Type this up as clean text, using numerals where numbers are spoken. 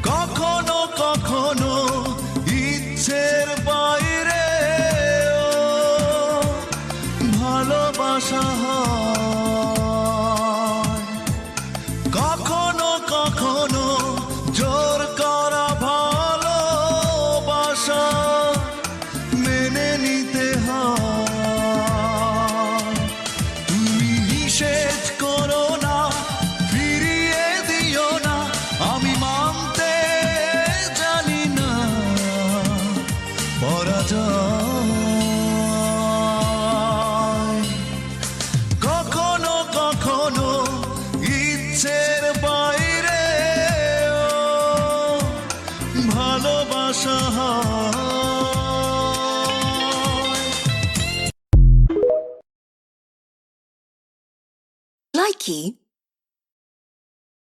কখনো কখনো ইচ্ছের বাইরে ভালোবাসা হয়, কখনো কখনো জোর করা ভালোবাসা মেনে নিতে হয়। তুমি নিষেধ করো না, ফিরিয়ে দিও না, আমি মানতে জানি না পরাজয়। কখনো কখনো ইচ্ছের বাইরে ভালোবাসা হয়। Likey